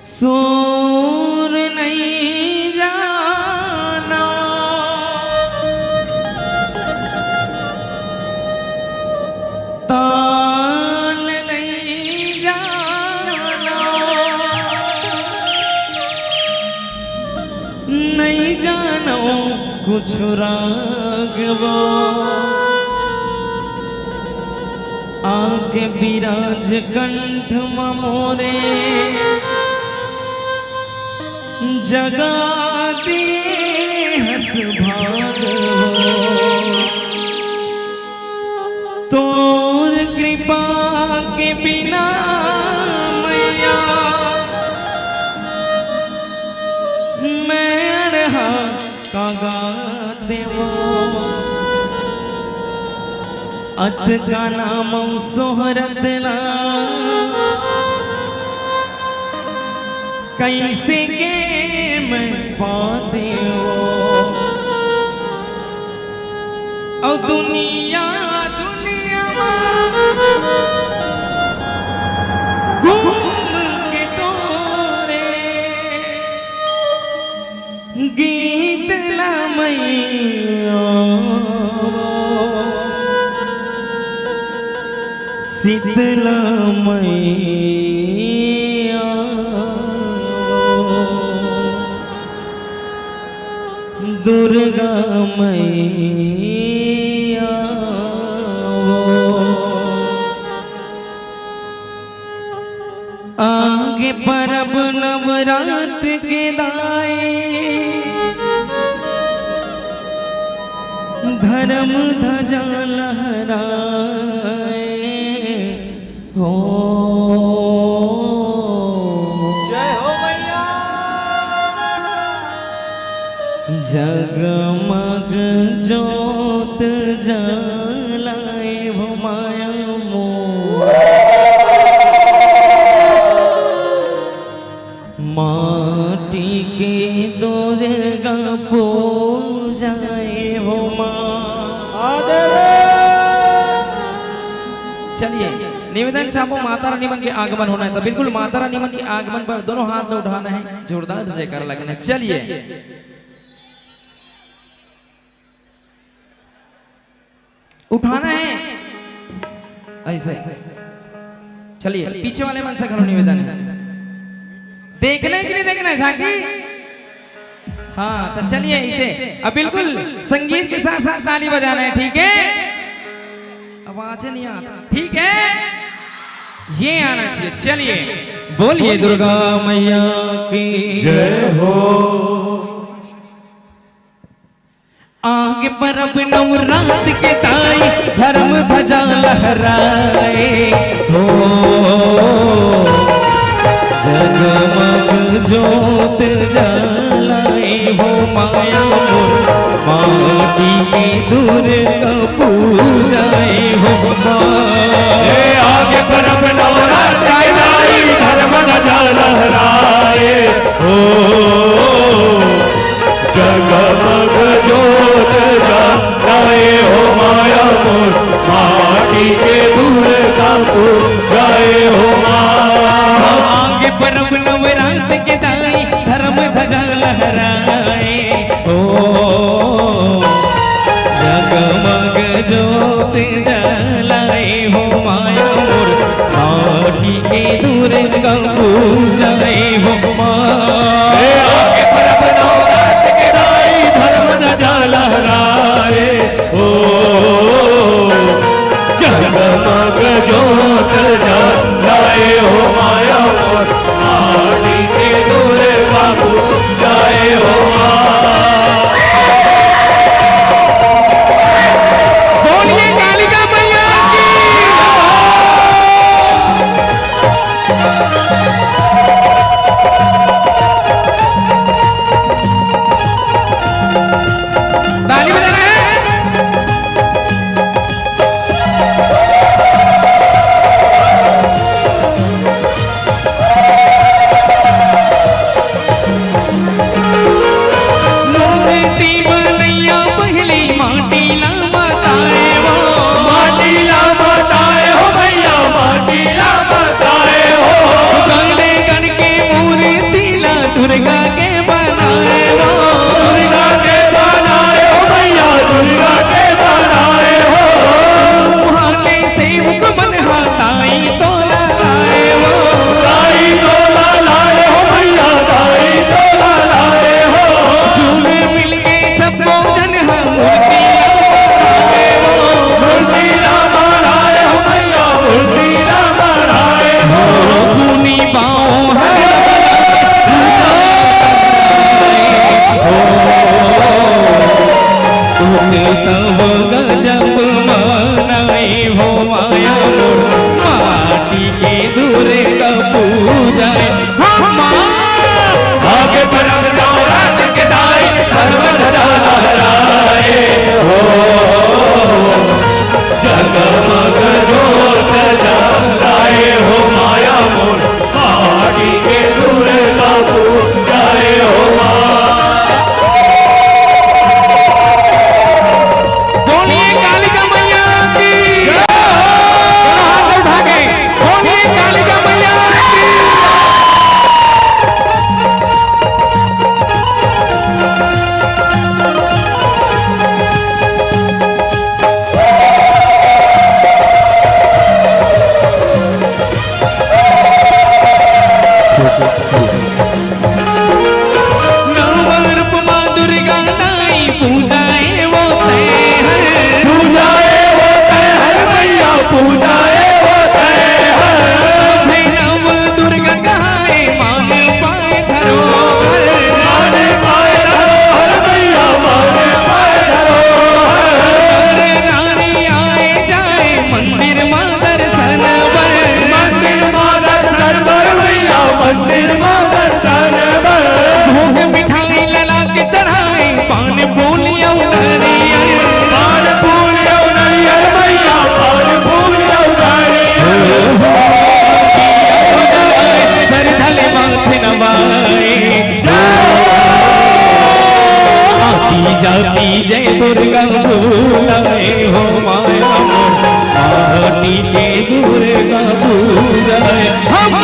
सूर नहीं जाना ताल नहीं जाना नहीं जानो कुछ रागवा आके विराज कंठ मोरे जगा दिए हस भाग तोर कृपा के बिना मैया मैं अड़हा कागा देवो अत का नाम सोहरत ना कैसे के मैं पाते हो और दुनिया दुनिया घूम के तोरे गीत ला मैया शीतला मैया दुर्गा मैया आगे परब नवरात के दाए धर्म ध्वजा लहराए हो जय हो मैया। जगमग जोत जलाए वो माया मोर माटी के दुर्गा पूजाए वो माँ। चलिए निवेदन चाहो माता रानी मन के आगमन होना है तो बिल्कुल माता रानी मन के आगमन पर दोनों हाथ उठाना है, जोरदार जयकार लगना है। चलिए उठाना है ऐसे। चलिए पीछे वाले मन से करो निवेदन है, देखने के लिए देखना है झांकी। हाँ तो चलिए इसे अब बिल्कुल संगीत के साथ साथ ताली बजाना है, ठीक है? आवाज नहीं आता, ठीक है? ये आना चाहिए। चलिए बोलिए दुर्गा मैया की जय हो। आगे परब नवरात के ताई धर्म ध्वजा लहराए हो जगमग जोत जलाए हो माया माटी के दुर्गा पूजाए हो आगे परब नवरात के ताई धर्म ध्वजा लहराए हो जगमग जोत जलाए हो माया मोर माटी के दुर्गा पूजाए हो आगे परब नवरात के दाई धर्म ध्वजा लहराए हो जगमग जोत जलाए हो माया मोर माटी के दुर्गा पूजाए हो आगे परब नवरात के दाई धर्म ध्वजा लहराए हो जगमग जोत जलाए हो माया मोर नव रूप माँ दुर्गा नाई पूजाए वो तय हर पूजाए वो तय हर मैया पूजाए वो तय हर नव दुर्गा कहाए मान पाए धरोहर माने पाए धरोहर मैया माने पाए धरोहर नारी आए जाए मंदिर माँ दर्शन बर मंदिर माँ दर्शन बर मैया मंदिर माँ दर्शन बर भोग मिठाई लला के चढ़ाए पान फूलिया नरियल पान फूल यौ नरियल मैया पान फूल यौ नरियल सर धले माथे नवाए आती जाती जय दुर्गा बुलाए हो माया माटी के दुर्गा बुलाए हम